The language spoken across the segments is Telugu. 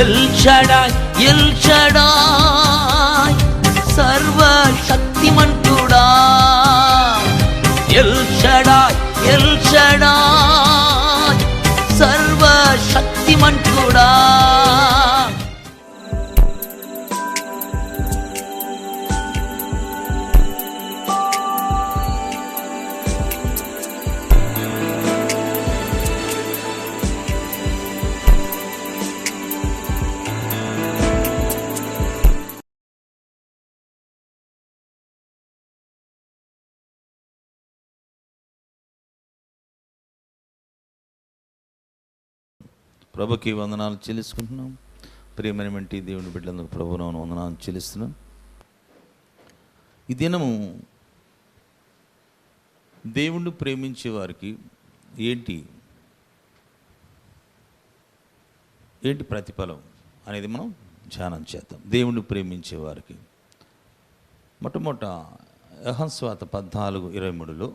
ఎల్ షడాయ్ ఎల్ షడాయ్ సర్వశక్తిమంతుడా, ఎల్ షడాయ్ ఎల్ షడాయ్ సర్వశక్తిమంతుడా. ప్రభుకి వందనాలు చెల్లించుకుంటున్నాం. ప్రియమైనటువంటి దేవుని బిడ్డలకు ప్రభువును వందనాలు చెల్లిస్తున్నాం. ఈ దినము దేవుణ్ణి ప్రేమించే వారికి ఏంటి ప్రతిఫలం అనేది మనం ధ్యానం చేద్దాం. దేవుణ్ణి ప్రేమించే వారికి మొట్టమొదట యోహాను సువార్త 14:23లో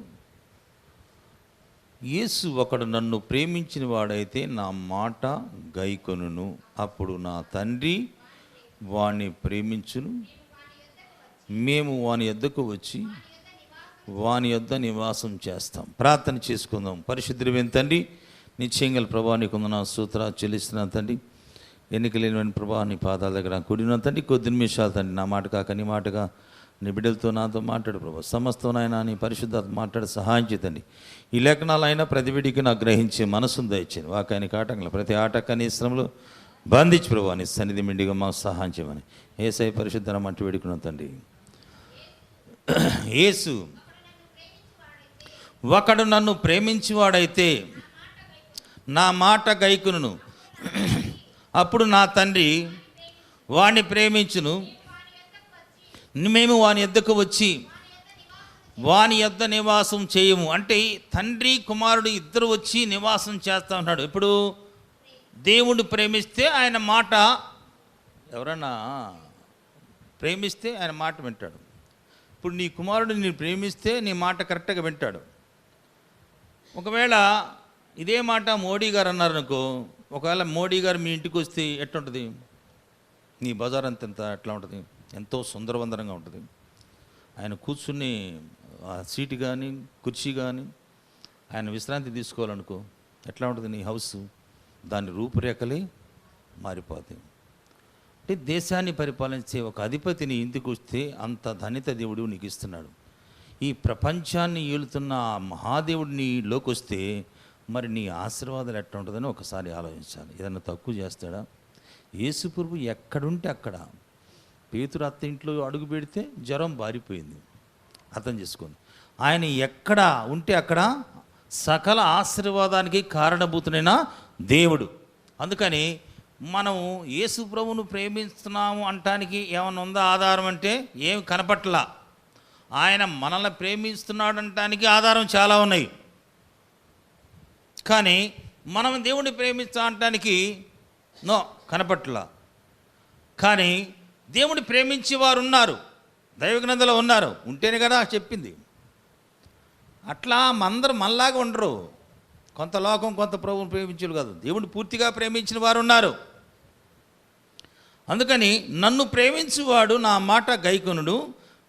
యేసు ఒకడు నన్ను ప్రేమించిన వాడైతే నా మాట గైకొనును, అప్పుడు నా తండ్రి వాణ్ణి ప్రేమించును, మేము వాని యొద్దకు వచ్చి వాని యొద్ద నివాసం చేస్తాం. ప్రార్థన చేసుకుందాం. పరిశుద్ధుడైన తండ్రి, నిశ్చయంగా ప్రభా నీకు వందనాలు స్తోత్రాలు చెల్లిస్తున్నాను తండ్రి. ఎన్నిక లేనివని ప్రభా నీ పాదాల దగ్గర కూడిన తండ్రి, కొద్ది నిమిషాలు తండ్రి నా మాట కాక నీ మాటగా నీ బిడ్డలతో నాతో మాట్లాడు ప్రభా. సమస్తం ఆయన నీ పరిశుద్ధాత్మ మాట్లాడి సహాయం చేతండి. ఈ లేఖనాలు అయినా ప్రతి విడికి నాకు గ్రహించే మనసును దయచేయండి. వాకానికి ఆటంకలు ప్రతి ఆటకాన్ని శ్రమలు బంధించి ప్రభా నీ సన్నిధి మిండిగా మాకు సహాయం చేయమని యేసయ్య పరిశుద్ధ నామమున వేడుకున్నాం తండ్రి. యేసు ఒకడు నన్ను ప్రేమించేవాడైతే నా మాట గైకొనును, అప్పుడు నా తండ్రి వాణ్ణి ప్రేమించును, మేము వాని యొద్దకు వచ్చి వాని యొద్ద నివాసం చేయము. అంటే తండ్రి కుమారుడు ఇద్దరు వచ్చి నివాసం చేస్తూ ఉన్నాడు. ఇప్పుడు దేవుడు ప్రేమిస్తే ఆయన మాట, ఎవరన్నా ప్రేమిస్తే ఆయన మాట వింటాడు. ఇప్పుడు నీ కుమారుడు నీ ప్రేమిస్తే నీ మాట కరెక్ట్గా వింటాడు. ఒకవేళ ఇదే మాట మోడీ గారు అన్నారనుకో, ఒకవేళ మోడీ గారు మీ ఇంటికి వస్తే ఎట్లుంటుంది? నీ బజార్ అంత ఎట్లా ఉంటుంది? ఎంతో సుందరవందరంగా ఉంటుంది. ఆయన కూర్చుని ఆ సీటు కానీ కుర్చీ కానీ ఆయన విశ్రాంతి తీసుకోవాలనుకో ఎట్లా ఉంటుంది నీ హౌస్? దాని రూపురేఖలే మారిపోతాయి. అంటే దేశాన్ని పరిపాలించే ఒక అధిపతిని ఇంటికి వస్తే అంత ధనిత దేవుడు నీకు ఇస్తున్నాడు. ఈ ప్రపంచాన్ని ఏలుతున్న ఆ మహాదేవుడు నీలోకి వస్తే మరి నీ ఆశీర్వాదాలు ఎట్లా ఉంటుందని ఒకసారి ఆలోచించాలి. ఏదన్నా తక్కువ చేస్తాడా? యేసు ప్రభువు ఎక్కడుంటే అక్కడ, పేతురు అత్త ఇంట్లో అడుగు పెడితే జ్వరం బారిపోయింది. అర్థం చేసుకోండి. ఆయన ఎక్కడ ఉంటే అక్కడ సకల ఆశీర్వాదానికి కారణభూతునైన దేవుడు. అందుకని మనం యేసు ప్రభువును ప్రేమిస్తున్నాము అంటానికి ఏమన్నా ఉందా ఆధారం? అంటే ఏమి కనపట్లా. ఆయన మనల్ని ప్రేమిస్తున్నాడు అంటానికి ఆధారం చాలా ఉన్నాయి. కానీ మనం దేవుడిని ప్రేమిస్తా అంటానికి కనపట్లా. కానీ దేవుడిని ప్రేమించేవారు ఉన్నారు, దైవ గ్రంథంలో ఉన్నారు. ఉంటేనే కదా చెప్పింది. అట్లా అందరూ మనలాగా ఉండరు. కొంత లోకం కొంత ప్రభువుని ప్రేమించరు కాదు, దేవుడిని పూర్తిగా ప్రేమించిన వారు ఉన్నారు. అందుకని నన్ను ప్రేమించువాడు నా మాట గైకొనుడు,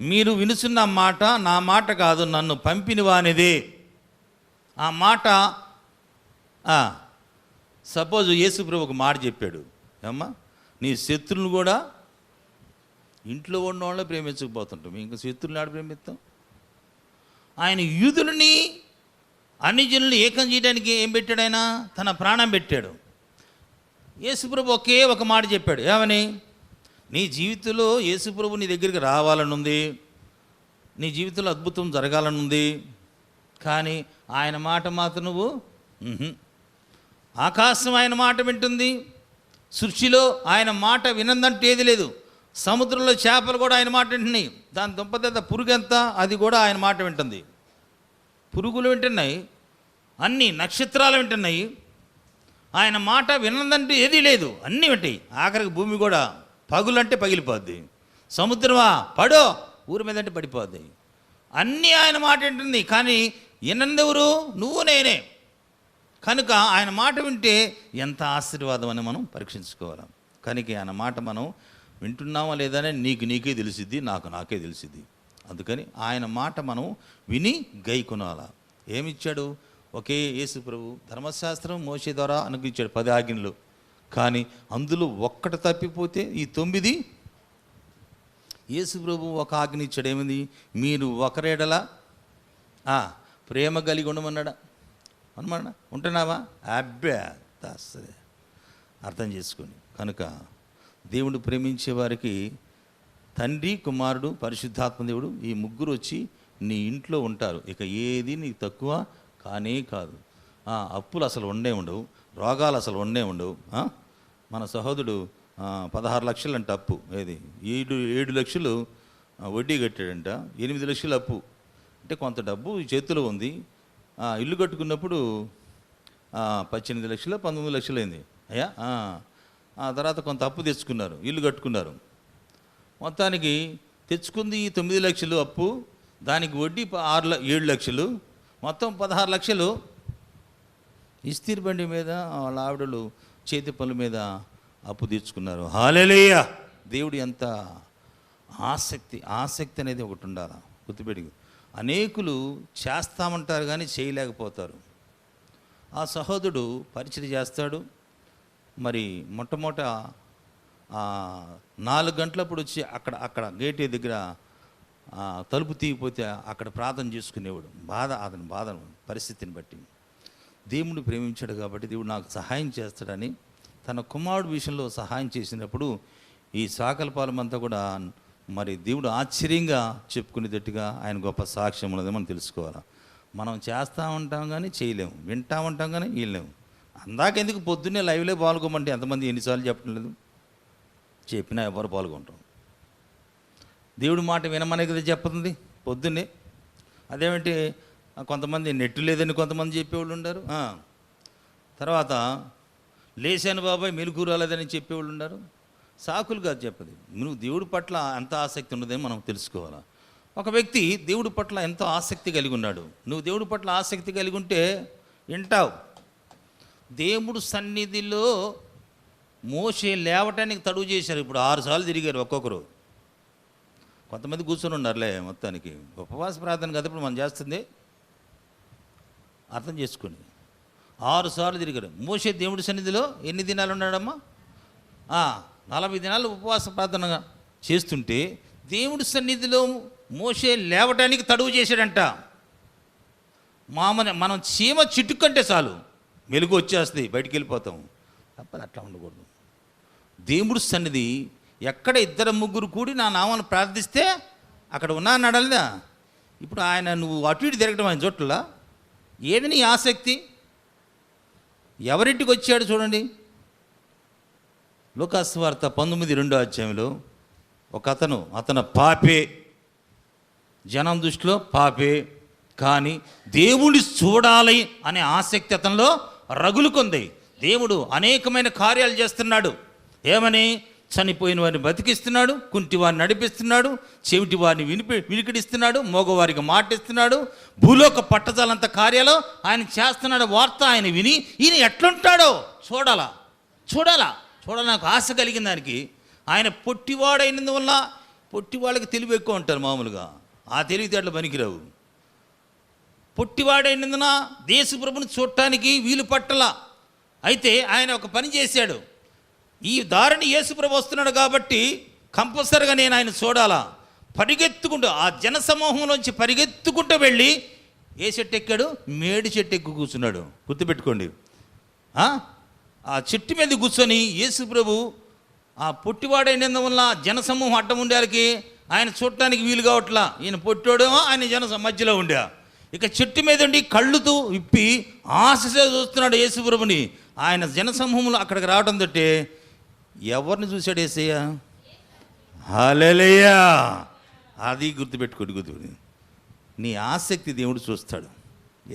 మీరు వినుచున్న మాట నా మాట కాదు, నన్ను పంపిన వానిదే. ఆ మాట సపోజ్ యేసు ప్రభు ఒక మాట చెప్పాడు, ఏమ్మా నీ శత్రువులు కూడా ఇంట్లో ఉన్న వాళ్ళే ప్రేమించకపోతుంటాం, ఇంకా శత్రువులు ఆడ ప్రేమిస్తాం. ఆయన యూదులని అన్ని జనులు ఏకం చేయడానికి ఏం పెట్టాడు? ఆయన తన ప్రాణం పెట్టాడు. యేసుప్రభు ఒకే ఒక మాట చెప్పాడు, ఏమని? నీ జీవితంలో యేసుప్రభు నీ దగ్గరికి రావాలని ఉంది, నీ జీవితంలో అద్భుతం జరగాలని ఉంది. కానీ ఆయన మాట మాత్రం నువ్వు ఆకాశం ఆయన మాట వింటుంది, సృష్టిలో ఆయన మాట వినందంటూ ఏది లేదు. సముద్రంలో చేపలు కూడా ఆయన మాట వింటున్నాయి. దాని దుంపదెంత పురుగు ఎంత, అది కూడా ఆయన మాట వింటుంది. పురుగులు వింటున్నాయి, అన్ని నక్షత్రాలు వింటున్నాయి. ఆయన మాట వినందంటూ ఏదీ లేదు, అన్నీ వింటాయి. ఆఖరికి భూమి కూడా పగులంటే పగిలిపోద్ది, సముద్రమా పడో ఊరి మీద అంటే పడిపోద్ది. అన్నీ ఆయన మాట వింటుంది. కానీ వినందెవరు? నువ్వు నేనే. కనుక ఆయన మాట వింటే ఎంత ఆశీర్వాదం అని మనం పరీక్షించుకోవాలి. కనుక ఆయన మాట మనం వింటున్నామా లేదని నీకే తెలిసిద్ది, నాకే తెలిసిద్ది. అందుకని ఆయన మాట మనం విని గైకొనాల. ఏమిచ్చాడు? ఒకే యేసు ప్రభు ధర్మశాస్త్రం మోషే ద్వారా అనుగ్రహించాడు 10 ఆజ్ఞలు. కానీ అందులో ఒక్కటి తప్పిపోతే ఈ 9 యేసు ప్రభు ఒక ఆజ్ఞ ఇచ్చాడు. ఏమింది? మీరు ఒకరేడల ప్రేమ కలిగి ఉండమన్నాడా? ఉంటున్నావా? అబ్బే దాస్తదే. అర్థం చేసుకోండి. కనుక దేవుడు ప్రేమించే వారికి తండ్రి, కుమారుడు, పరిశుద్ధాత్మ దేవుడు ఈ ముగ్గురు వచ్చి నీ ఇంట్లో ఉంటారు. ఇక ఏది నీకు తక్కువ కానే కాదు. అప్పులు అసలు ఉండవు, రోగాలు అసలు ఉండవు. మన సహోదరుడు 16 లక్షలు అంట అప్పు. ఏది 7 లక్షలు వడ్డీ కట్టాడంట, 8 లక్షలు అప్పు. అంటే కొంత డబ్బు చేతిలో ఉంది. ఇల్లు కట్టుకున్నప్పుడు 18 లక్షలు 19 లక్షలు అయింది అయ్యా. ఆ తర్వాత కొంత అప్పు తెచ్చుకున్నారు, ఇల్లు కట్టుకున్నారు. మొత్తానికి తెచ్చుకుంది 9 లక్షలు అప్పు, దానికి వడ్డీ 7 లక్షలు, మొత్తం 16 లక్షలు. ఇస్తీర్ బండి మీద వాళ్ళ ఆవిడలు చేతి పనుల మీద అప్పు తీర్చుకున్నారు. హల్లెలూయా! దేవుడు ఎంత ఆసక్తి అనేది ఒకటి ఉండాలి. గుర్తుపెట్టి అనేకులు చేస్తామంటారు కానీ చేయలేకపోతారు. ఆ సహోదరుడు పరిచయం చేస్తాడు. మరి మొట్టమొదట 4 గంటలప్పుడు వచ్చి అక్కడ గేట్ దగ్గర తలుపు తీయకపోతే అక్కడ ప్రార్థన చేసుకునేవాడు. అతని బాధను పరిస్థితిని బట్టి దేవుడు ప్రేమించాడు కాబట్టి దేవుడు నాకు సహాయం చేస్తాడని తన కుమారుడు విషయంలో సహాయం చేసినప్పుడు ఈ సాకలపాలెం అంతా కూడా మరి దేవుడు ఆశ్చర్యంగా చెప్పుకునేటట్టుగా ఆయన గొప్ప సాక్ష్యం ఉన్నది మనం తెలుసుకోవాలి. మనం చేస్తూ ఉంటాం కానీ చేయలేము, వింటూ ఉంటాం కానీ వీళ్ళేము. అందాకెందుకు పొద్దున్నే లైవ్లో పాల్గొమంటే ఎంతమంది ఎన్నిసార్లు చెప్పడం లేదు, చెప్పినా ఎవరు పాల్గొంటాం. దేవుడి మాట వినమనే కదా చెప్తుంది పొద్దున్నే. అదేమిటి కొంతమంది నెట్టు లేదని కొంతమంది చెప్పేవాళ్ళు ఉన్నారు. తర్వాత లేచాను బాబాయ్ మెలుకు రాలేదని చెప్పేవాళ్ళు ఉన్నారు. సాకులు కాదు చెప్పదు. నువ్వు దేవుడి పట్ల ఎంత ఆసక్తి ఉన్నదని మనం తెలుసుకోవాలి. ఒక వ్యక్తి దేవుడి పట్ల ఎంతో ఆసక్తి కలిగి ఉన్నాడు. నువ్వు దేవుడి పట్ల ఆసక్తి కలిగి ఉంటే వింటావు. దేవుడు సన్నిధిలో మోషే లేవటానికి తడువు చేశారు. ఇప్పుడు 6 సార్లు తిరిగారు ఒక్కొక్కరు. కొంతమంది కూర్చొని ఉన్నారులే. మొత్తానికి ఉపవాస ప్రార్థన కదా ఇప్పుడు మనం చేస్తుంది. అర్థం చేసుకుని 6 సార్లు తిరిగారు. మోషే దేవుడి సన్నిధిలో ఎన్ని దినాలు ఉన్నాడమ్మా? 40 దినాలు ఉపవాస ప్రార్థన చేస్తుంటే దేవుడి సన్నిధిలో మోషే లేవటానికి తడువు చేశాడంట. మనం చీమ చిట్టుకంటే చాలు మెలుగు వచ్చేస్తుంది, బయటికి వెళ్ళిపోతాం. తప్పదు, అట్లా ఉండకూడదు. దేవుడి సన్నిధి ఎక్కడ 2-3 కూడి నా నామాన్ని ప్రార్థిస్తే అక్కడ ఉన్నా అన్నాడల్దా. ఇప్పుడు ఆయన నువ్వు అటు ఇటు తిరగడం ఆయన చోట్ల ఏది నీ ఆసక్తి? ఎవరింటికి వచ్చాడు చూడండి. లూకాసు వార్త 19:2 అధ్యాయంలో ఒక అతను పాపే, జనం దృష్టిలో పాపే, కానీ దేవుడిని చూడాలి అనే ఆసక్తి అతనిలో రగులుకుంది. దేవుడు అనేకమైన కార్యాలు చేస్తున్నాడు. ఏమని? చనిపోయిన వారిని బతికిస్తున్నాడు, కుంటి వారిని నడిపిస్తున్నాడు, చెవిటి వారిని వినికిడిస్తున్నాడు, మగవారికి మాటిస్తున్నాడు. భూలోక పట్టజాలంత కార్యాలు ఆయన చేస్తున్నాడు. వార్త ఆయన విని ఈయన ఎట్లుంటాడో చూడాలా నాకు ఆశ కలిగిన దానికి. ఆయన పొట్టివాడైనందువల్ల, పొట్టివాళ్ళకి తెలివి ఎక్కువ ఉంటారు మామూలుగా, ఆ తెలివితేటలు పనికిరావు. పొట్టివాడైనందున దేశప్రభుని చూడటానికి వీలు పట్టల. అయితే ఆయన ఒక పని చేశాడు. ఈ దారిని యేసుప్రభు వస్తున్నాడు కాబట్టి కంపల్సరిగా నేను ఆయన చూడాలా. పరిగెత్తుకుంటూ ఆ జనసమూహంలోంచి పరిగెత్తుకుంటూ వెళ్ళి ఏ చెట్టు ఎక్కాడు? మేడి చెట్టు ఎక్కు కూర్చున్నాడు. గుర్తుపెట్టుకోండి. ఆ చెట్టు మీద కూర్చొని యేసుప్రభు ఆ పొట్టివాడైనందువల్ల జనసమూహం అడ్డం ఉండేవారికి ఆయన చూడటానికి వీలు కావట్లా. ఈయన పొట్టోడేమో ఆయన జన మధ్యలో ఉండే. ఇక చెట్టు మీద ఉండి కళ్ళుతో విప్పి ఆశగా చూస్తున్నాడు యేసుప్రభుని. ఆయన జనసమూహంలో అక్కడికి రావడం తోటే ఎవరిని చూశాడు యేసయ్య? హల్లెలూయా! అది గుర్తుపెట్టుకోండి. నీ ఆసక్తి దేవుడు చూస్తాడు.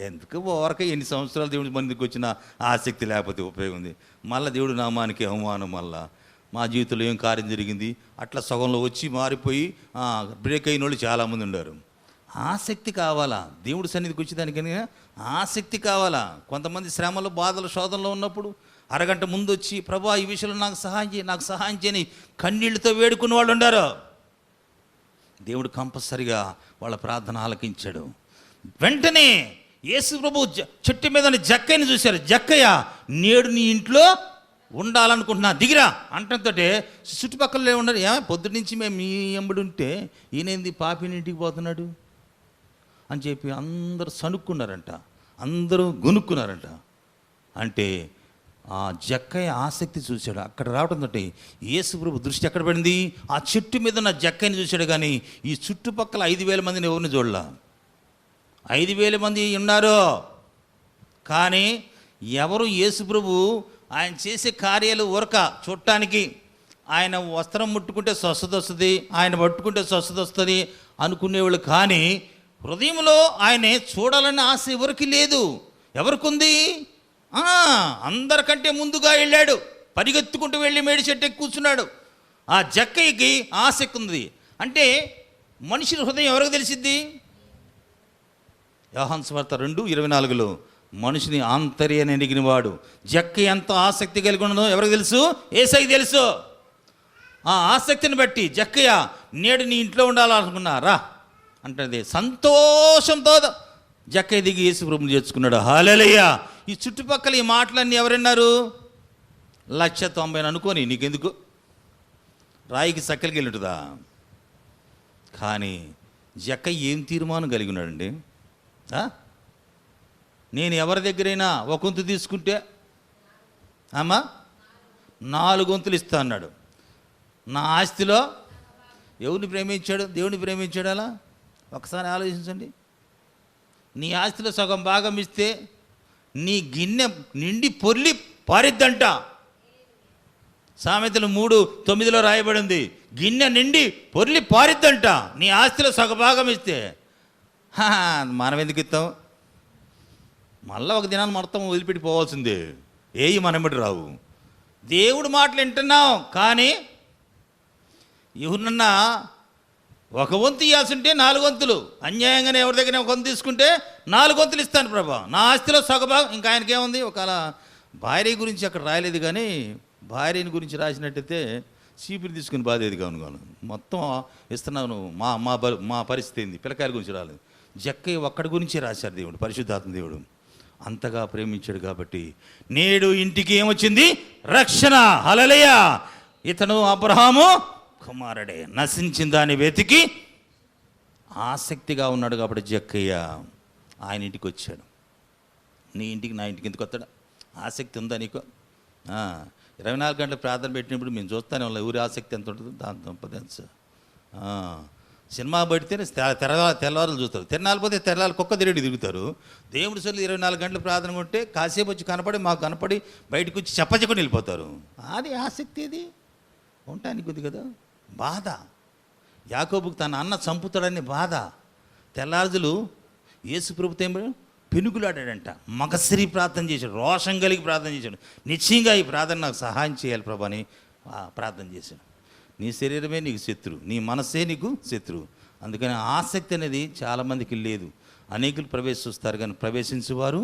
ఎందుకు ఓరక ఎన్ని సంవత్సరాలు దేవుడి మందికి వచ్చిన ఆసక్తి లేకపోతే ఉపయోగం ఉంది. మళ్ళీ దేవుడు నామానికి అవమానం. మళ్ళా మా జీవితంలో ఏం కార్యం జరిగింది అట్లా సగంలో వచ్చి మారిపోయి బ్రేక్ అయిన వాళ్ళు చాలామంది ఉన్నారు. ఆసక్తి కావాలా, దేవుడి సన్నిధికి వచ్చేదానికని ఆసక్తి కావాలా. కొంతమంది శ్రమలు, బాధలు, శోధనలో ఉన్నప్పుడు అరగంట ముందు వచ్చి ప్రభువా ఈ విషయంలో నాకు సహాయం చేయని కన్నీళ్లతో వేడుకున్న వాళ్ళు ఉండారు. దేవుడు కంపల్సరిగా వాళ్ళ ప్రార్థన ఆలకించాడు. వెంటనే యేసు ప్రభు చెట్టు మీద జక్కయ్యని చూశారు. జక్కయ్య, నేడు నీ ఇంట్లో ఉండాలనుకుంటున్నా, దిగిరా అంటంతో చుట్టుపక్కల ఉన్నారు. పొద్దున్న నుంచి మేము మీ ఎంబడి ఉంటే ఈయనేంది పాపిని ఇంటికి పోతున్నాడు అని చెప్పి అందరూ సనుక్కున్నారంట, అందరూ గొనుక్కున్నారంట. అంటే ఆ జక్కయ్య ఆసక్తి చూశాడు. అక్కడ రావడంతో యేసు ప్రభు దృష్టి ఎక్కడ పడింది? ఆ చెట్టు మీద ఉన్న జక్కయ్యని చూశాడు. కానీ ఈ చుట్టుపక్కల 5,000 మందిని ఎవరిని చూడలా. 5,000 మంది ఉన్నారు, కానీ ఎవరు యేసు ప్రభు ఆయన చేసే కార్యాలు ఊరక చూడటానికి, ఆయన వస్త్రం ముట్టుకుంటే స్వస్థత వస్తుంది, ఆయన పట్టుకుంటే స్వస్థత వస్తుంది అనుకునేవాళ్ళు. కానీ హృదయంలో ఆయనే చూడాలనే ఆశ ఎవరికి లేదు. ఎవరికి ఉంది? అందరికంటే ముందుగా వెళ్ళాడు, పరిగెత్తుకుంటూ వెళ్ళి మేడి చెట్టు ఎక్కి కూర్చున్నాడు. ఆ జక్కయ్యకి ఆసక్తి ఉంది. అంటే మనిషి హృదయం ఎవరికి తెలిసిద్ది? యోహాను సువార్త 2:24లో మనిషిని ఆంతర్యాన్ని ఎరిగినవాడు. జక్కయ్య ఎంత ఆసక్తి కలిగి ఉన్నదో ఎవరికి తెలుసు? యేసయ్యకి తెలుసు. ఆ ఆసక్తిని బట్టి జక్కయ్య, నేడు నీ ఇంట్లో ఉండాలనుకున్నారా అంటే సంతోషంతో జక్కయ్య దిగి యేసు ప్రభువుని చేర్చుకున్నాడు. హల్లెలూయా. ఈ చుట్టుపక్కల ఈ మాటలన్నీ ఎవరన్నారు? 190,000 అనుకోని, నీకెందుకు, రాయికి సక్కలికి వెళ్ళుంటుందా? కానీ జక్కయ్య ఏం తీర్మానం కలిగి ఉన్నాడండి? నేను ఎవరి దగ్గరైనా ఒక వంతు తీసుకుంటే 4 వంతులు ఇస్తా అన్నాడు. నా ఆస్తిలో ఎవరిని ప్రేమించాడు? దేవుని ప్రేమించాడు. అలా ఒకసారి ఆలోచించండి. నీ ఆస్తిలో సగం భాగం ఇస్తే నీ గిన్నె నిండి పొర్లి పారిద్దంట. సామెతలు 3:9లో రాయబడింది, గిన్నె నిండి పొర్లి పారిద్దంట నీ ఆస్తిలో సగభాగం ఇస్తే. మనం ఎందుకు ఇస్తాం? మళ్ళీ ఒక దినాన్ని మొత్తం వదిలిపెట్టి పోవాల్సిందే. ఏవి మనమిటి రావు. దేవుడు మాటలు వింటున్నాం, కానీ ఎవరినన్నా ఒక వంతు ఇవ్వాల్సింటే 4 వంతులు, అన్యాయంగానే ఎవరి దగ్గర ఒక వంతు తీసుకుంటే 4 వంతులు ఇస్తాను ప్రభా, నా ఆస్తిలో సగభాగం. ఇంకా ఆయనకేముంది? ఒకవేళ భార్య గురించి అక్కడ రాయలేదు, కానీ భార్యని గురించి రాసినట్టయితే చీపురు తీసుకుని బాధేది కాను మొత్తం ఇస్తున్నాను. మా పరిస్థితి ఏంది? పిల్లకాయల గురించి రాలేదు. జక్కయ్య ఒక్కడి గురించి రాశారు దేవుడు, పరిశుద్ధాత్మ దేవుడు అంతగా ప్రేమించాడు. కాబట్టి నేడు ఇంటికి ఏమొచ్చింది? రక్షణ. హల్లెలూయా. ఇతను అబ్రహాము కుమారుడే, నశించిన దాన్ని వెతికి ఆసక్తిగా ఉన్నాడు. కాబట్టి జక్కయ్య ఆయన ఇంటికి వచ్చాడు. నీ ఇంటికి, నా ఇంటికి ఎందుకు వస్తాడా? ఆసక్తి ఉందా నీకు? 24 గంటలు ప్రార్థన పెట్టినప్పుడు మేము చూస్తానే వాళ్ళ ఊరి ఆసక్తి ఎంత ఉంటుందో దాని దంపదెన్స్. సినిమా పడితే తెల్లవారులు చూస్తారు, తిరణాలిపోతే తెల్లాలి కుక్క తిరుగుతారు. దేవుడి సొల్లు 24 గంటలు ప్రార్థన ఉంటే కాసేపు వచ్చి కనపడి మాకు కనపడి బయటకు వచ్చి చెప్పని వెళ్ళిపోతారు. అది ఆసక్తి. అది ఉండటానికి ఉంది కదా. బాధ. యాకోబుకు తన అన్న చంపుతాడని బాధ. తెల్లారుజులు యేసు ప్రభుత్వం పెనుగులాడాడంట. మగసిరి ప్రార్థన చేశాడు, రోషం కలిగి ప్రార్థన చేశాడు. నిశ్చయంగా ఈ ప్రార్థన నాకు సహాయం చేయాలి ప్రభు అని ప్రార్థన చేశాడు. నీ శరీరమే నీకు శత్రువు, నీ మనస్సే నీకు శత్రువు. అందుకని ఆసక్తి అనేది చాలామందికి లేదు. అనేకులు ప్రవేశిస్తారు, కానీ ప్రవేశించేవారు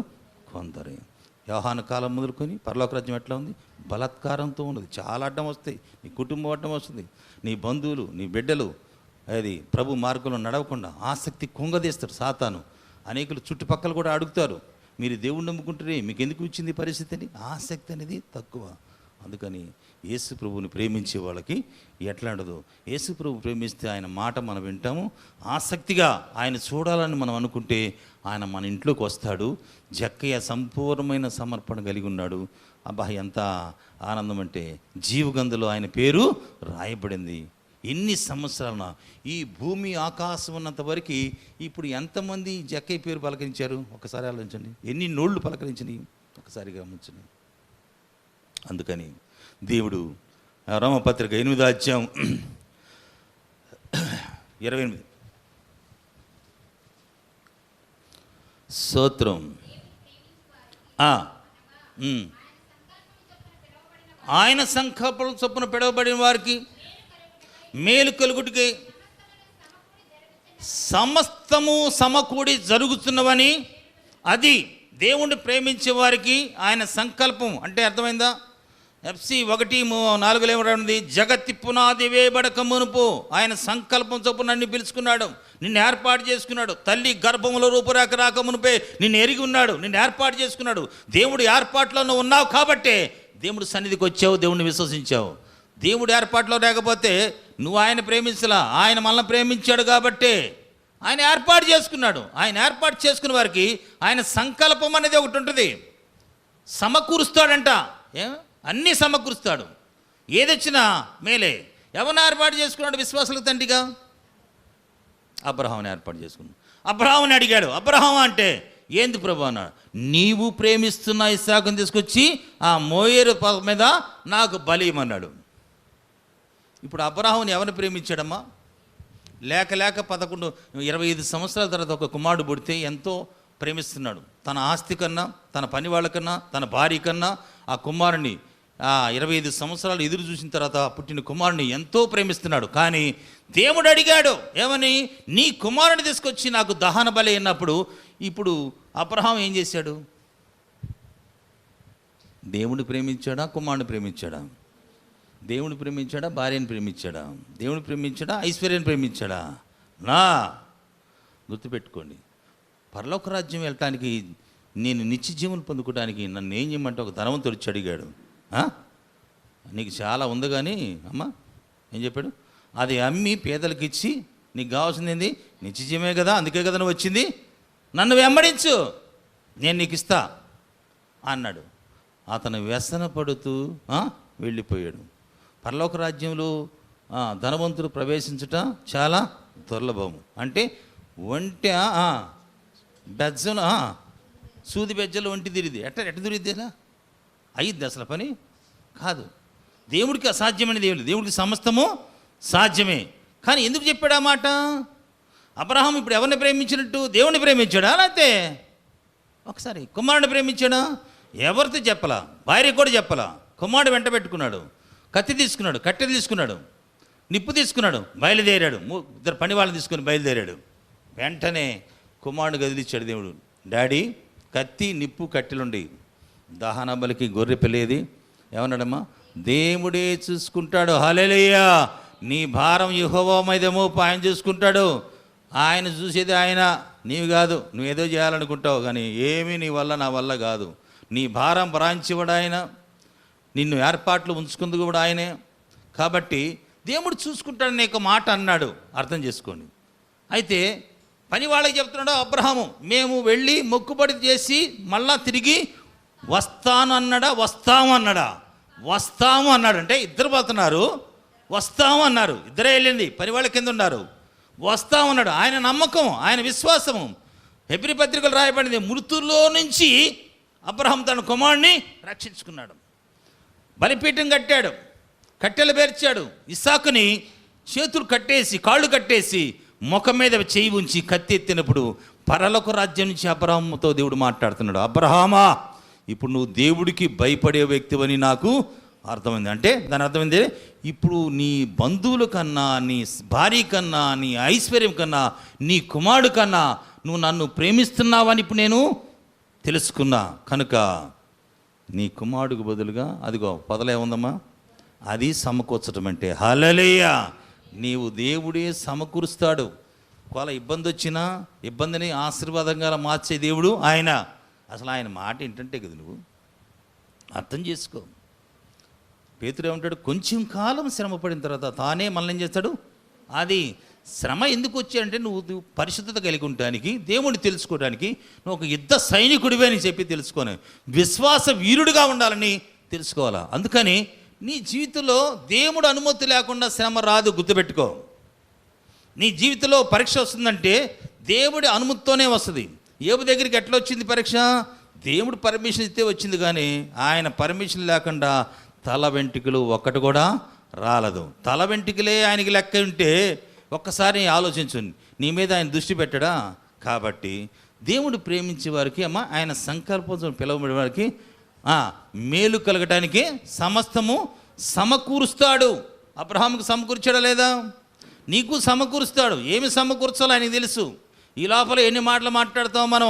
కొందరే. యోహాను కాలం మొదలుకొని పరలోక రాజ్యం ఎట్లా ఉంది? బలాత్కారంతో ఉన్నది. చాలా అడ్డం వస్తాయి. నీ కుటుంబం అడ్డం వస్తుంది, నీ బంధువులు, నీ బిడ్డలు. అది ప్రభు మార్గంలో నడవకుండా ఆసక్తి కుంగదీస్తాడు సాతాను. అనేకులు చుట్టుపక్కల కూడా అడుగుతారు, మీరు దేవుణ్ణి నమ్ముకుంటారే, మీకు ఎందుకు వచ్చింది పరిస్థితి అని. ఆసక్తి అనేది తక్కువ. అందుకని యేసు ప్రభువుని ప్రేమించే వాళ్ళకి ఎట్లా ఉండదు? యేసు ప్రభు ప్రేమిస్తే ఆయన మాట మనం వింటాము. ఆసక్తిగా ఆయన చూడాలని మనం అనుకుంటే ఆయన మన ఇంట్లోకి వస్తాడు. జక్కయ్య సంపూర్ణమైన సమర్పణ కలిగి ఉన్నాడు. అబ్బా ఎంత ఆనందం అంటే జీవగంధలో ఆయన పేరు రాయబడింది. ఎన్ని సంవత్సరాల ఈ భూమి ఆకాశం ఉన్నంత వరకు ఇప్పుడు ఎంతమంది జక్కయ్య పేరు పలకరించారు? ఒకసారి ఆలోచించండి. ఎన్ని నోళ్ళు పలకరించినాయి ఒకసారి గమనించండి. అందుకని దేవుడు రోమపత్రిక 8వ అధ్యాయం 28 స్తోత్రం. ఆయన సంకల్పం చొప్పున పిలువబడిన వారికి మేలు కలుగుటకై సమస్తము సమకూడి జరుగుతున్నవని, అది దేవుణ్ణి ప్రేమించే వారికి ఆయన సంకల్పం. అంటే అర్థమైందా? FC 1:4 ఏమంటుంది? జగత్తి పునాది వేయబడక మునుపు ఆయన సంకల్పం చొప్పున నన్ను పిలుచుకున్నాడు, నిన్ను ఏర్పాటు చేసుకున్నాడు. తల్లి గర్భంలో రూపురేఖ రాక మునుపే నిన్ను ఎరిగి ఉన్నాడు, నిన్ను ఏర్పాటు చేసుకున్నాడు. దేవుడు ఏర్పాటులో నువ్వు ఉన్నావు కాబట్టే దేవుడు సన్నిధికి వచ్చావు, దేవుడిని విశ్వసించావు. దేవుడు ఏర్పాటులో లేకపోతే నువ్వు ఆయన ప్రేమించలా, ఆయన మనల్ని ప్రేమించాడు కాబట్టే ఆయన ఏర్పాటు చేసుకున్నాడు. ఆయన ఏర్పాటు చేసుకున్న వారికి ఆయన సంకల్పం అనేది ఒకటి ఉంటుంది. సమకూరుస్తాడంట, అన్నీ సమకూరుస్తాడు. ఏదొచ్చినా మేలే. ఎవరిని ఏర్పాటు చేసుకున్నాడు? విశ్వాసులకు తండ్రిగా అబ్రహాముని ఏర్పాటు చేసుకున్నాడు. అబ్రహాముని అడిగాడు. అబ్రహాం అంటే ఏంది ప్రభు అన్నాడు. నీవు ప్రేమిస్తున్న ఇస్సాకుని తీసుకొచ్చి ఆ మోయేరు మీద నాకు బలి ఇమ్మన్నాడు. ఇప్పుడు అబ్రహాముని ఎవరిని ప్రేమించాడమ్మా? లేక 25 సంవత్సరాల తర్వాత ఒక కుమారుడు పుడితే ఎంతో ప్రేమిస్తున్నాడు. తన ఆస్తి కన్నా, తన పని వాళ్ళకన్నా, తన భార్య కన్నా ఆ కుమారుని 25 సంవత్సరాలు ఎదురు చూసిన తర్వాత పుట్టిన కుమారుని ఎంతో ప్రేమిస్తున్నాడు. కానీ దేవుడు అడిగాడు ఏమని? నీ కుమారుని తీసుకొచ్చి నాకు దహన బలి అన్నప్పుడు ఇప్పుడు అబ్రహాం ఏం చేశాడు? దేవుడిని ప్రేమించాడా? కుమారుని ప్రేమించాడా? దేవుని ప్రేమించాడా? భార్యను ప్రేమించాడా? దేవుని ప్రేమించాడా? ఐశ్వర్యాన్ని ప్రేమించాడా? నా గుర్తుపెట్టుకోండి, పరలోక రాజ్యం వెళ్ళటానికి, నేను నిత్య జీవనం పొందుకోవడానికి నన్ను ఏం చేయమంటే ఒక ధనవంతుడు వచ్చి అడిగాడు. నీకు చాలా ఉంది కానీ అమ్మ ఏం చెప్పాడు? అది అమ్మి పేదలకు ఇచ్చి నీకు కావాల్సింది ఏంది? నిత్య జీవమే కదా, అందుకే కదా నువ్వు వచ్చింది, నన్ను వెంబడించు, నేను నీకు ఇస్తా అన్నాడు. అతను వ్యసన పడుతూ వెళ్ళిపోయాడు. పరలోక రాజ్యంలో ధనవంతుడు ప్రవేశించుట చాలా దుర్లభము. అంటే ఒంటె బెజ్జన సూది బెజ్జలు ఒంటి తిరిది ఎట్ట తిరిగిద్దేనా? అయ్యిద్ది అసలు పని కాదు. దేవుడికి అసాధ్యమైనది ఏమి లేదు, దేవుడికి సమస్తము సాధ్యమే. కానీ ఎందుకు చెప్పాడు ఆ మాట? అబ్రహాం ఇప్పుడు ఎవరిని ప్రేమించినట్టు? దేవుడిని ప్రేమించాడా? లేకపోతే ఒకసారి కుమారుడిని ప్రేమించాడా? ఎవరితో చెప్పలా, భార్య కూడా చెప్పలా. కుమారుడు వెంట పెట్టుకున్నాడు, కత్తి తీసుకున్నాడు, కట్టెలు తీసుకున్నాడు, నిప్పు తీసుకున్నాడు, బయలుదేరాడు. 2 పని వాళ్ళని తీసుకుని బయలుదేరాడు. వెంటనే కుమారుడు గదిలిచ్చాడు దేవుడు. డాడీ, కత్తి, నిప్పు, కట్టెలుండి దహన బలికి గొర్రె పిల్లేది ఏమన్నాడమ్మా? దేవుడే చూసుకుంటాడు. హల్లెలూయా. నీ భారం యెహోవా మీద మోపు, ఆయన చూసుకుంటాడు. ఆయన చూసేది ఆయన, నీవు కాదు. నువ్వేదో చేయాలనుకుంటావు కానీ ఏమీ నీ వల్ల నా వల్ల కాదు. నీ భారం భరాంచివాడు ఆయన, నిన్ను ఏర్పాట్లు ఉంచుకుంది కూడా ఆయనే. కాబట్టి దేవుడు చూసుకుంటాడని ఒక మాట అన్నాడు, అర్థం చేసుకోండి. అయితే పని వాళ్ళకి చెప్తున్నాడు అబ్రహాము, మేము వెళ్ళి మొక్కుబడి చేసి మళ్ళా తిరిగి వస్తాను అన్నాడా? వస్తాము అన్నాడా? వస్తాము అన్నాడు. అంటే ఇద్దరు పోతున్నారు, వస్తాము అన్నారు. ఇద్దరే వెళ్ళింది, పని వాళ్ళ కింద ఉన్నారు. వస్తామన్నాడు. ఆయన నమ్మకం, ఆయన విశ్వాసము. హెబ్రీ పత్రికలు రాయబడింది, మృతుల్లో నుంచి అబ్రహాం తన కుమారుడిని రక్షించుకున్నాడు. బలిపీఠం కట్టాడు, కట్టెలు పేర్చాడు. ఇస్సాకుని చేతులు కట్టేసి, కాళ్ళు కట్టేసి, ముఖం మీద చేయి ఉంచి కత్తి ఎత్తినప్పుడు పరలోక రాజ్యం నుంచి అబ్రహాముతో దేవుడు మాట్లాడుతున్నాడు. అబ్రహామా, ఇప్పుడు నువ్వు దేవుడికి భయపడే వ్యక్తివని నాకు అర్థమైంది. అంటే దాని అర్థమైంది, ఇప్పుడు నీ బంధువుల కన్నా, నీ భార్య కన్నా, నీ ఐశ్వర్యం కన్నా, నీ కుమారుడు కన్నా నువ్వు నన్ను ప్రేమిస్తున్నావని ఇప్పుడు నేను తెలుసుకున్నా. కనుక నీ కుమారుడికి బదులుగా అదిగో పొదలే ఉందమ్మా, అది సమకూర్చడం అంటే. హల్లెలూయా. నీవు దేవుడే సమకూరుస్తాడు. ఒకవేళ ఇబ్బంది వచ్చినా ఇబ్బందిని ఆశీర్వాదంగా మార్చే దేవుడు ఆయన. అసలు ఆయన మాట ఏంటంటే కదా నువ్వు అర్థం చేసుకో. పేతురు ఏమంటాడు? కొంచెం కాలం శ్రమ పడిన తర్వాత తానే మనల్ని ఏం చేస్తాడు? అది శ్రమ ఎందుకు వచ్చాయంటే నువ్వు పరిశుద్ధత కలిగి ఉండటానికి, దేవుడిని తెలుసుకోవడానికి, నువ్వు ఒక యుద్ధ సైనికుడివే అని చెప్పి తెలుసుకోని, విశ్వాస వీరుడిగా ఉండాలని తెలుసుకోవాలా. అందుకని నీ జీవితంలో దేవుడు అనుమతి లేకుండా శ్రమ రాదు, గుర్తుపెట్టుకో. నీ జీవితంలో పరీక్ష వస్తుందంటే దేవుడి అనుమతితోనే వస్తుంది. యోబు దగ్గరికి ఎట్లా వచ్చింది పరీక్ష? దేవుడు పర్మిషన్ ఇస్తే వచ్చింది, కానీ ఆయన పర్మిషన్ లేకుండా తల వెంట్రుకలు ఒక్కటి కూడా రాలదు. తల వెంట్రుకలే ఆయనకి లెక్క ఉంటే ఒక్కసారి ఆలోచించు, నీ మీద ఆయన దృష్టి పెట్టడా? కాబట్టి దేవుడు ప్రేమించే వారికి ఆయన సంకల్పం పిలవబడే వారికి మేలు కలగటానికి సమస్తము సమకూరుస్తాడు. అబ్రహాముకు సమకూర్చాడా లేదా? నీకు సమకూరుస్తాడు. ఏమి సమకూర్చాలో ఆయనకు తెలుసు. ఈ లోపల ఎన్ని మాటలు మాట్లాడతాం మనం.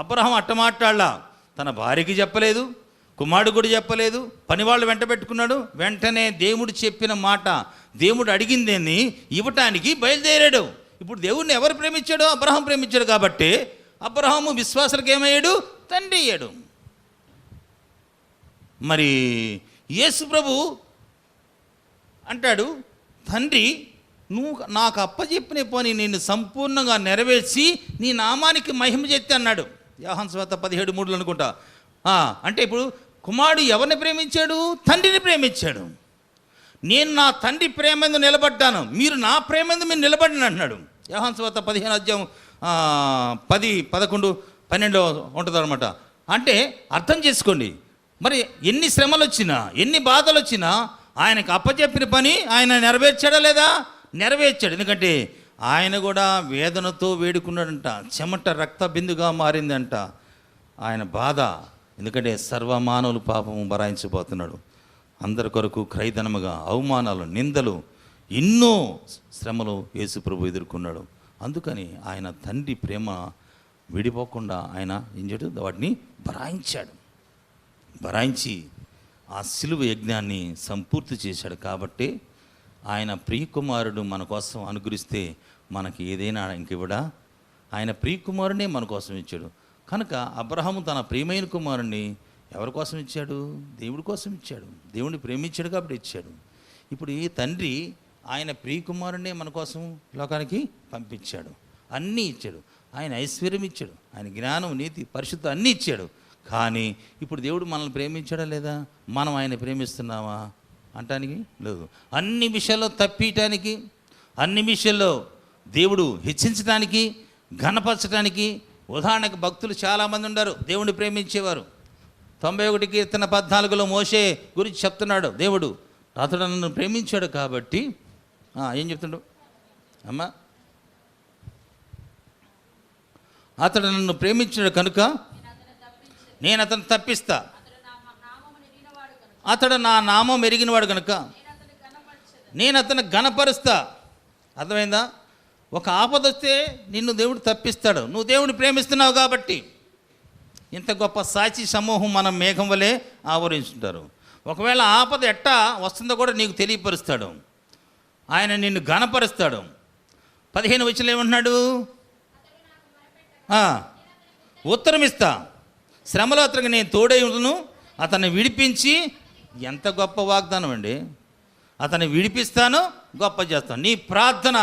అబ్రహాం అట్ట మాట్లాడలా, తన భార్యకి చెప్పలేదు, కుమారుడు కూడా చెప్పలేదు, పనివాళ్ళు వెంట పెట్టుకున్నాడు. వెంటనే దేవుడు చెప్పిన మాట, దేవుడు అడిగిందేని ఇవ్వటానికి బయలుదేరాడు. ఇప్పుడు దేవుడిని ఎవరు ప్రేమించాడో? అబ్రహాం ప్రేమించాడు. కాబట్టి అబ్రహాము విశ్వాసులకు ఏమయ్యాడు? తండ్రి అయ్యాడు. మరి యేసు ప్రభు అంటాడు, తండ్రి నువ్వు నాకు అప్పచెప్పిన పని నేను సంపూర్ణంగా నెరవేర్చి నీ నామానికి మహిమ చేస్తే అన్నాడు. యోహాను సువార్త 17:3 అనుకుంటా. అంటే ఇప్పుడు కుమారుడు ఎవరిని ప్రేమించాడు? తండ్రిని ప్రేమించాడు. నేను నా తండ్రి ప్రేమ మీద నిలబడ్డాను, మీరు నా ప్రేమ మీద మీరు నిలబడిన అంటున్నాడు. యోహాను సువార్త 15:10-11-12 ఉంటుంది అనమాట. అంటే అర్థం చేసుకోండి, మరి ఎన్ని శ్రమలు వచ్చినా, ఎన్ని బాధలు వచ్చినా ఆయనకు అప్పచెప్పిన పని ఆయన నెరవేర్చాడా లేదా? నెరవేర్చాడు. ఎందుకంటే ఆయన కూడా వేదనతో వేడుకున్నాడంట, చెమట రక్త బిందుగా మారిందంట ఆయన బాధ. ఎందుకంటే సర్వమానవులు పాపము భరాయించబోతున్నాడు. అందరి కొరకు క్రైదనముగా అవమానాలు, నిందలు, ఎన్నో శ్రమలు యేసు ప్రభు ఎదుర్కొన్నాడు. అందుకని ఆయన తండ్రి ప్రేమ విడిపోకుండా ఆయన ఏం చేయడు? వాటిని భరాయించి ఆ సిలువ యజ్ఞాన్ని సంపూర్తి చేశాడు. కాబట్టి ఆయన ప్రియకుమారుడు మన కోసం అనుగ్రహిస్తే మనకి ఏదైనా ఇంకివ్వడా? ఆయన ప్రియకుమారుడే మన కోసం ఇచ్చాడు. కనుక అబ్రహాము తన ప్రియమైన కుమారుణ్ణి ఎవరి కోసం ఇచ్చాడు? దేవుడి కోసం ఇచ్చాడు. దేవుడిని ప్రేమించాడు కాబట్టి ఇచ్చాడు. ఇప్పుడు ఈ తండ్రి ఆయన ప్రియకుమారుణ్ణే మన కోసం లోకానికి పంపించాడు. అన్నీ ఇచ్చాడు. ఆయన ఐశ్వర్యం ఇచ్చాడు, ఆయన జ్ఞానం, నీతి, పరిశుద్ధం అన్నీ ఇచ్చాడు. కానీ ఇప్పుడు దేవుడు మనల్ని ప్రేమించాడా లేదా? మనం ఆయన ప్రేమిస్తున్నామా అంటానికి లేదు. అన్ని విషయాల్లో తప్పియటానికి, అన్ని విషయాల్లో దేవుడు హెచ్చించడానికి, ఘనపరచడానికి. ఉదాహరణకు భక్తులు చాలామంది ఉన్నారు దేవుడిని ప్రేమించేవారు. 91 కీర్తన 14లో మోషే గురించి చెప్తున్నాడు దేవుడు, అతడు నన్ను ప్రేమించాడు కాబట్టి ఏం చెప్తున్నాడు అమ్మా? అతడు నన్ను ప్రేమించాడు కనుక నేను అతను తప్పిస్తా. అతడు నా నామం ఎరిగినవాడు కనుక నేను అతను ఘనపరుస్తా. అర్థమైందా? ఒక ఆపద వస్తే నిన్ను దేవుడు తప్పిస్తాడు. నువ్వు దేవుడిని ప్రేమిస్తున్నావు కాబట్టి. ఇంత గొప్ప సాక్షి సమూహం మనం మేఘం వలె ఆవరించుంటారు. ఒకవేళ ఆపద ఎట్టా వస్తుందో కూడా నీకు తెలియపరుస్తాడు. ఆయన నిన్ను ఘనపరుస్తాడు. 15 వచనంలో ఏమంటున్నాడు? ఉత్తరం ఇస్తా, శ్రమలో అతనికి నేను తోడై ఉండును, అతన్ని విడిపించి. ఎంత గొప్ప వాగ్దానం అండి! అతన్ని విడిపిస్తాను, గొప్ప చేస్తాను. నీ ప్రార్థన,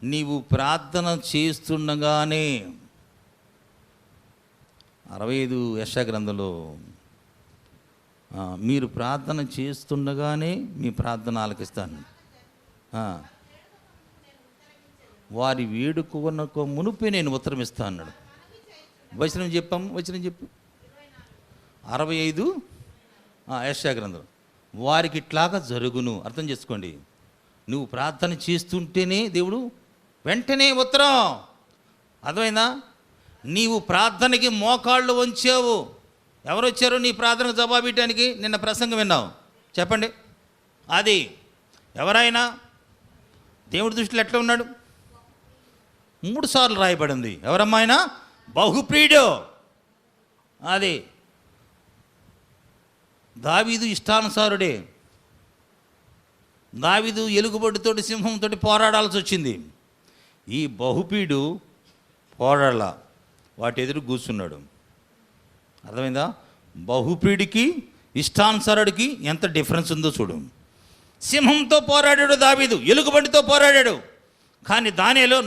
నీవు ప్రార్థన చేస్తుండగానే 65 యెషయా గ్రంథంలో మీరు ప్రార్థన చేస్తుండగానే మీ ప్రార్థన ఆలకిస్తాను, వారి వేడుకొనక మునుపే నేను ఉత్తరం ఇస్తాను అన్నాడు. వచనం చెప్పు 65 యెషయా గ్రంథం. వారికి ఇట్లాగా జరుగును. అర్థం చేసుకోండి, నువ్వు ప్రార్థన చేస్తుంటేనే దేవుడు వెంటనే ఉత్తరం. అర్థమైందా? నీవు ప్రార్థనకి మోకాళ్ళు వంచావు. ఎవరు వచ్చారు నీ ప్రార్థనకు జవాబు ఇవ్వడానికి? నిన్న ప్రసంగం విన్నావు, చెప్పండి. అది ఎవరైనా దేవుడి దృష్టిలో ఎట్లా ఉన్నాడు? 3 సార్లు రాయబడింది. ఎవరమ్మా ఆయన? బహుప్రియుడు. అది దావీదు ఇష్టానుసారుడే. దావీదు ఎలుగుబడితోటి, సింహంతో పోరాడాల్సి వచ్చింది. ఈ బహుప్రియుడు పోరాడాల, వాటి ఎదురు కూర్చున్నాడు. అర్థమైందా? బహుప్రియుడికి ఇష్టానుసారుడికి ఎంత డిఫరెన్స్ ఉందో చూడు. సింహంతో పోరాడాడు దావీదు, ఎలుగుబంటితో పోరాడాడు. కానీ దానియేలు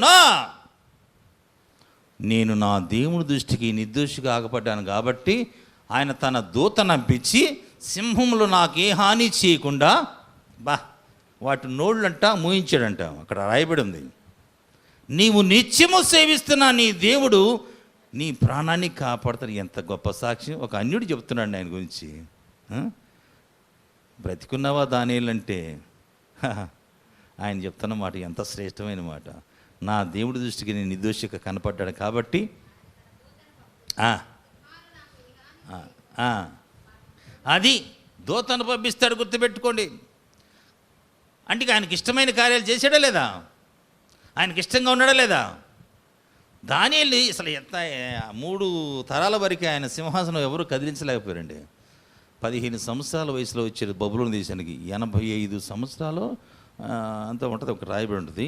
నేను నా దేవుని దృష్టికి నిర్దోషిగా ఆగపడ్డాను కాబట్టి ఆయన తన దూతను పంపించి సింహంలో నాకే హాని చేయకుండా వాటి నోళ్ళంట మూయించాడంట. అక్కడ రాయబడి ఉంది, నీవు నిత్యము సేవిస్తున్న నీ దేవుడు నీ ప్రాణాన్ని కాపాడుతాడు. ఎంత గొప్ప సాక్ష్యం! ఒక అన్యుడు చెప్తున్నాడు ఆయన గురించి. బ్రతికున్నావా దానియేలు అంటే ఆయన చెప్తున్న మాట ఎంత శ్రేష్టమైన మాట. నా దేవుడి దృష్టికి నేను నిర్దోషిగా కనపడ్డాడు కాబట్టి అది దూతను పంపిస్తాడు. గుర్తుపెట్టుకోండి. అంటే ఆయనకి ఇష్టమైన కార్యాలు చేసాడా లేదా? ఆయనకి ఇష్టంగా ఉన్నాడా లేదా? దానియేలు అసలు ఎంత 3 తరాల వరకు ఆయన సింహాసనం ఎవరు కదిలించలేకపోయారండి. 15 సంవత్సరాల వయసులో వచ్చాడు బబులోను దేశానికి. 85 సంవత్సరాలు అంతా ఉంటుంది, ఒక రాయబడి ఉంటుంది.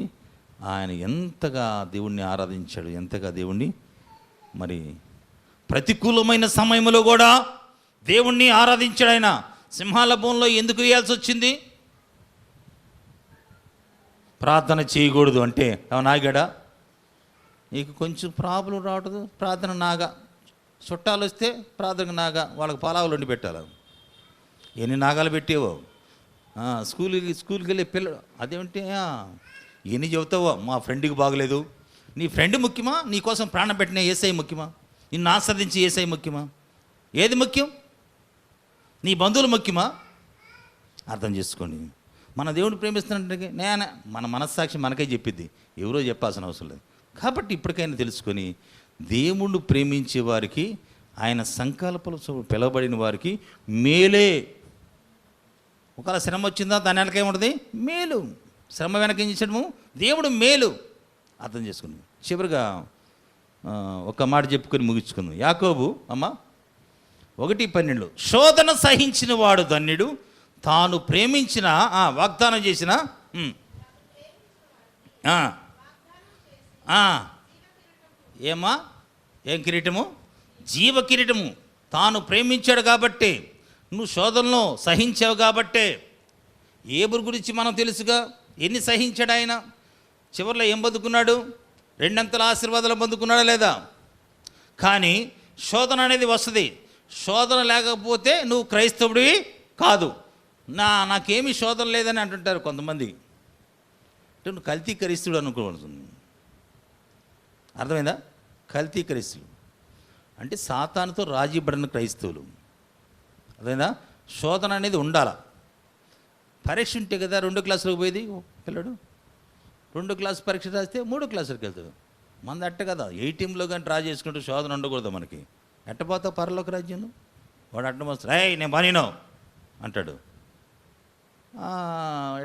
ఆయన ఎంతగా దేవుణ్ణి ఆరాధించాడు, ఎంతగా దేవుణ్ణి మరి ప్రతికూలమైన సమయంలో కూడా దేవుణ్ణి ఆరాధించాడు. ఆయన సింహాల భూమిలో ఎందుకు వేయాల్సి వచ్చింది? ప్రార్థన చేయకూడదు అంటే నాగాడా? నీకు కొంచెం ప్రాబ్లం రావట్లేదు, ప్రార్థన నాగా. చుట్టాలు వస్తే ప్రార్థన నాగా, వాళ్ళకి పలావులు వండి పెట్టాలి. ఎన్ని నాగాలు పెట్టేవో. స్కూల్కి వెళ్ళే పిల్లలు అదేంటి ఎన్ని చెబుతావో, మా ఫ్రెండ్కి బాగలేదు. నీ ఫ్రెండ్ ముఖ్యమా, నీ కోసం ప్రాణం పెట్టిన యేసయ్య ముఖ్యమా, నిన్ను ఆస్వాదించి యేసయ్య ముఖ్యమా? ఏది ముఖ్యం? నీ బంధువులు ముఖ్యమా? అర్థం చేసుకోండి. మన దేవుడు ప్రేమిస్తున్నట్టు మన మనస్సాక్షి మనకే చెప్పిద్ది, ఎవరో చెప్పాల్సిన అవసరం లేదు. కాబట్టి ఇప్పటికైనా తెలుసుకొని దేవుణ్ణి ప్రేమించే వారికి, ఆయన సంకల్పాలు పిలవబడిన వారికి మేలే. ఒకవేళ శ్రమ వచ్చిందా దాని వెనక ఏముంటుంది? మేలు. శ్రమ వెనక ఏం చేసాడు? దేవుడు మేలు. అర్థం చేసుకుందాం. చివరిగా ఒక మాట చెప్పుకొని ముగించుకుందాం. యాకోబు 1:12 శోధన సహించిన వాడు ధన్యుడు, తాను ప్రేమించిన వాగ్దానం చేసిన ఏం కిరీటము? జీవ కిరీటము. తాను ప్రేమించాడు కాబట్టే, నువ్వు శోధనలో సహించావు కాబట్టే. ఏబురు గురించి మనం తెలుసుగా, ఎన్ని సహించాడు ఆయన. చివరిలో ఏం పొందుకున్నాడు? 2 అంతల ఆశీర్వాదాలు పొందుకున్నాడా లేదా? కానీ శోధన అనేది వస్తుంది. శోధన లేకపోతే నువ్వు క్రైస్తవుడివి కాదు. నాకేమీ శోధన లేదని అంటుంటారు కొంతమంది. అంటే నువ్వు కల్తీ క్రైస్తుడు అనుకోవచ్చు. అర్థమైందా? కల్తీ క్రైస్తుడు అంటే సాతానుతో రాజీ పడిన క్రైస్తవులు. అర్థమైందా? శోధన అనేది ఉండాల. పరీక్ష ఉంటే కదా 2 క్లాసులకు పోయేది పిల్లడు. 2 క్లాసు పరీక్ష రాస్తే 3 క్లాసులకు వెళ్తాడు. మంది అట్ట కదా, 18లో కానీ డ్రా చేసుకుంటూ శోధన ఉండకూడదు మనకి. ఎట్టపోతావు పరలోక రాజ్యంలో? వాడు అడ్డం వస్తాడు, నేను బానినో అంటాడు.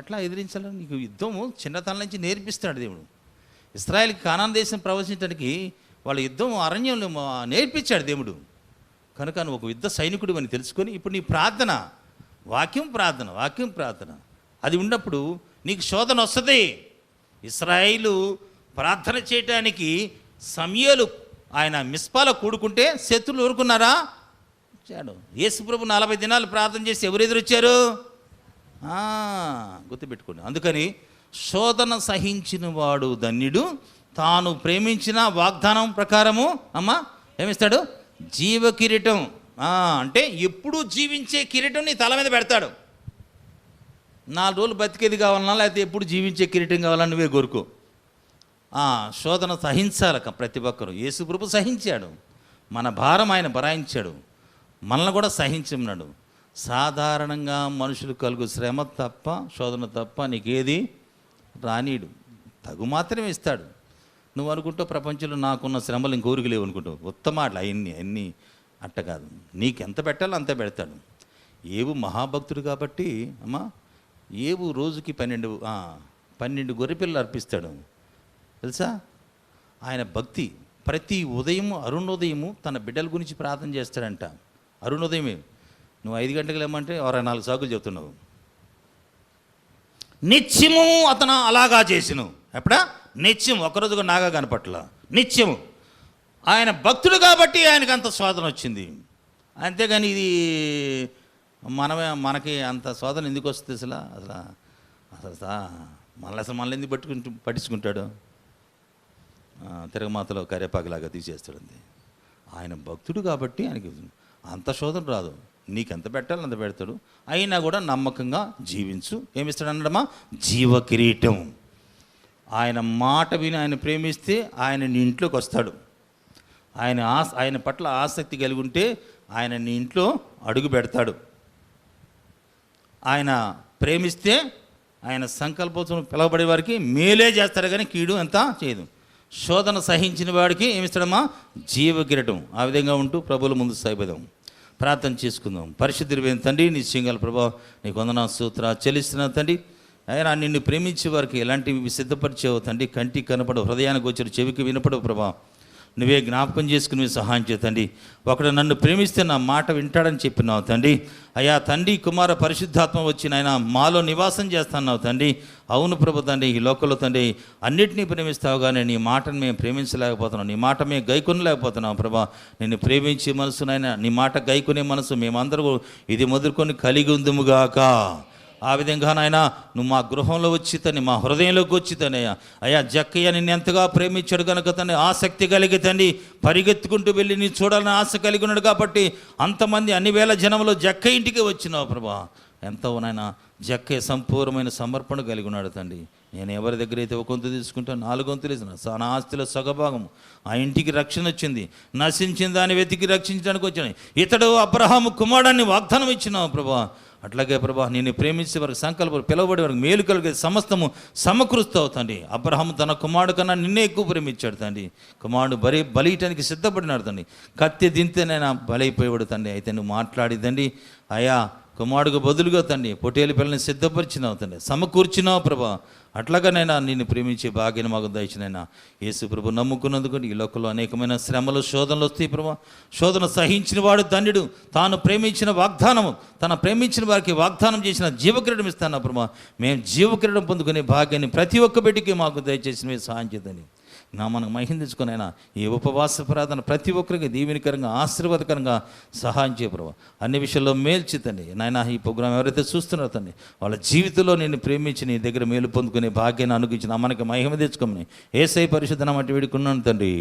ఎట్లా ఎదిరించాలి? నీకు యుద్ధము చిన్నతనం నుంచి నేర్పిస్తాడు దేవుడు. ఇశ్రాయేల్కి కానాన్ దేశం ప్రవచించడానికి వాళ్ళ యుద్ధం అరణ్యంలో నేర్పించాడు దేవుడు. కనుక నువ్వు ఒక యుద్ధ సైనికుడు అని తెలుసుకొని ఇప్పుడు నీ ప్రార్థన వాక్యం ప్రార్థన అది ఉన్నప్పుడు నీకు శోధన వస్తుంది. ఇశ్రాయేలు ప్రార్థన చేయటానికి సమూయేలు ఆయన మిస్పాలో కూడుకుంటే శత్రువులు ఊరుకున్నారా? చాడు. యేసుప్రభు 40 దినాలు ప్రార్థన చేసి ఎవరు ఎదురొచ్చారు? గుర్తుపెట్టుకోండి. అందుకని శోధన సహించిన వాడు ధన్యుడు, తాను ప్రేమించిన వాగ్దానం ప్రకారము ఏమిస్తాడు? జీవ కిరీటం. అంటే ఎప్పుడూ జీవించే కిరీటం నీ తల మీద పెడతాడు. 4 రోజులు బతికేది కావాలన్నా, లేకపోతే ఎప్పుడు జీవించే కిరీటం కావాలని నువ్వే కోరుకో. శోధన సహించాలి ప్రతి ఒక్కరు. యేసుప్రభు సహించాడు, మన భారం ఆయన భరాయించాడు, మనల్ని కూడా సహించమన్నాడు. సాధారణంగా మనుషులు కలుగు శ్రమ తప్ప, శోధన తప్ప నీకేది రానీడు. తగు మాత్రమే ఇస్తాడు. నువ్వు అనుకుంటావు ప్రపంచంలో నాకున్న శ్రమలు ఇంకోరికి లేవు అనుకుంటావు. ఉత్తమాటలు అన్నీ అట్ట కాదు. నీకు ఎంత పెట్టాలో అంతే పెడతాడు. ఏవు మహాభక్తుడు కాబట్టి ఏవు రోజుకి 12 గొర్రెపిల్లలు అర్పిస్తాడు తెలుసా. ఆయన భక్తి ప్రతి ఉదయము అరుణోదయము తన బిడ్డల గురించి ప్రార్థన చేస్తాడంట. అరుణోదయమే. నువ్వు 5 గంటలకు లేమంటే 24 సాకులు చెబుతున్నావు. నిత్యము అతను అలాగా చేసిను. ఎప్పుడా? నిత్యం. ఒకరోజుగా నాగా కనపట్ల. నిత్యము ఆయన భక్తుడు కాబట్టి ఆయనకు అంత శోధన వచ్చింది. అంతేగాని ఇది మనకి అంత శోధన ఎందుకు వస్తుంది? మనల్ని ఎందుకు పట్టించుకుంటాడు? తిరగమాతలో కరేపాకులాగా తీసేస్తాడు. ఆయన భక్తుడు కాబట్టి ఆయనకి అంత శోధన రాదు. నీకెంత పెట్టాలి అంత పెడతాడు. అయినా కూడా నమ్మకంగా జీవించు. ఏమిస్తాడు అన్నాడమ్మా? జీవ కిరీటం. ఆయన మాట విని ఆయన ప్రేమిస్తే ఆయన నీ ఇంట్లోకి వస్తాడు. ఆయన పట్ల ఆసక్తి కలిగి ఉంటే ఆయన నీ ఇంట్లో అడుగు పెడతాడు. ఆయన ప్రేమిస్తే ఆయన సంకల్పం పిలవబడే వారికి మేలే చేస్తాడు, కానీ కీడు అంతా చేయదు. శోధన సహించిన వాడికి ఏమిస్తాడమ్మా? జీవ కిరీటం. ఆ విధంగా ఉంటూ ప్రభువుల ముందు సాగిపోదాం. ప్రార్థన చేసుకుందాం. పరిశుద్ధుడైన తండ్రి, నీ సింగల్ ప్రభా, నీకు వందనాలు స్తోత్రాలు చెల్లిస్తున్నాను తండ్రి. ఆయన నిన్ను ప్రేమించే వారికి ఎలాంటివి సిద్ధపరిచేవు తండ్రి. కంటికి కనపడవు, హృదయానికి వచ్చారు, చెవికి వినపడవు ప్రభా. నువ్వే జ్ఞాపకం చేసుకుని నువ్వు సహాయం చేయ తండ్రి. ఒకడు నన్ను ప్రేమిస్తే నా మాట వింటాడని చెప్పినావు తండ్రి. అయ్యా తండ్రి, కుమార, పరిశుద్ధాత్మ వచ్చి నాయన మాలో నివాసం చేస్తున్నావు తండ్రి. అవును ప్రభు తండ్రి, ఈ లోకంలో తండ్రి అన్నిటినీ ప్రేమిస్తావు కానీ నీ మాటను మేము ప్రేమించలేకపోతున్నాం, నీ మాట మేము గైకొనలేకపోతున్నాం ప్రభా. నిన్ను ప్రేమించే మనసు నాయన, నీ మాట గైకొనే మనసు మేమందరూ ఇది మొదలుకొని కలిగి ఉందుముగాక. ఆ విధంగా నాయన నువ్వు మా గృహంలో వచ్చి తని, మా హృదయంలోకి వచ్చి తనయ్యా. అయ్యా జక్కయ్య నిన్ను ఎంతగా ప్రేమించాడు కనుక తను ఆసక్తి కలిగి తండ్రి పరిగెత్తుకుంటూ వెళ్ళి నీ చూడాలని ఆశ కలిగి ఉన్నాడు కాబట్టి అంతమంది అన్ని వేల జనంలో జక్కయ్య ఇంటికి వచ్చినావు ప్రభా. ఎంతో నాయన జక్కయ్య సంపూర్ణమైన సమర్పణ కలిగి ఉన్నాడు తండ్రి. నేను ఎవరి దగ్గర అయితే ఒక వంతు తీసుకుంటా 4 వంతులు ఇస్తున్నా, నా ఆస్తిలో సగభాగం. ఆ ఇంటికి రక్షణ వచ్చింది, నశించిన దాన్ని వెతికి రక్షించడానికి వచ్చాను. ఇతడు అబ్రహాము కుమారుడాన్ని వాగ్దానం ఇచ్చినావు ప్రభా. అట్లాగే ప్రభా, నేను ప్రేమించే వారికి సంకల్పం పిలువబడే వారికి మేలు కలిగే సమస్తము సమకూరుస్తావు తండ్రి. అబ్రహాము తన కుమారుడు కన్నా నిన్నే ఎక్కువ ప్రేమించాడు తండ్రి. కుమారుడు బలియటానికి సిద్ధపడినాడు తండ్రి. కత్తి దింతేనైనా బలైపోయాడు తండ్రి. అయితే నువ్వు మాట్లాడిద్దండి అయ్యా, కుమారుడుకు బదులుగా తండ్రి పొట్టేలు పిల్లల్ని సిద్ధపరిచినావు తండ్రి, సమకూర్చినావు ప్రభా. అట్లాగనైనా నిన్ను ప్రేమించే భాగ్యం మాకు దయచినైనా. యేసు ప్రభు నమ్ముకున్నందుకు ఈ లోకంలో అనేకమైన శ్రమలు, శోధనలు వస్తాయి ప్రభా. శోధన సహించిన వాడు ధన్యుడు. తాను ప్రేమించిన వాగ్దానము, తన ప్రేమించిన వారికి వాగ్దానం చేసిన జీవక్రీడం ఇస్తాను ప్రభా. మేము జీవక్రీడం పొందుకునే భాగ్యాన్ని ప్రతి ఒక్క బిడ్డకి మాకు దయచేసి మీరు సహాయం చేద్దని మనకు మహిమ తెచ్చుకునైనా ఈ ఉపవాస ప్రార్థన ప్రతి ఒక్కరికి దీవెనకరంగా, ఆశీర్వాదకరంగా సహాయం చేయ ప్రభా. అన్ని విషయాల్లో మేల్చితండి నాయన. ఈ ప్రోగ్రాం ఎవరైతే చూస్తున్నారో తండ్రి, వాళ్ళ జీవితంలో నేను ప్రేమించి నీ దగ్గర మేలు పొందుకునే భాగ్యాన్ని అనుగ్రహించిన మనకి మహిమ తెచ్చుకోమని యేసయ్య పరిశుద్ధ నామమున వేడుకున్నాను తండ్రి.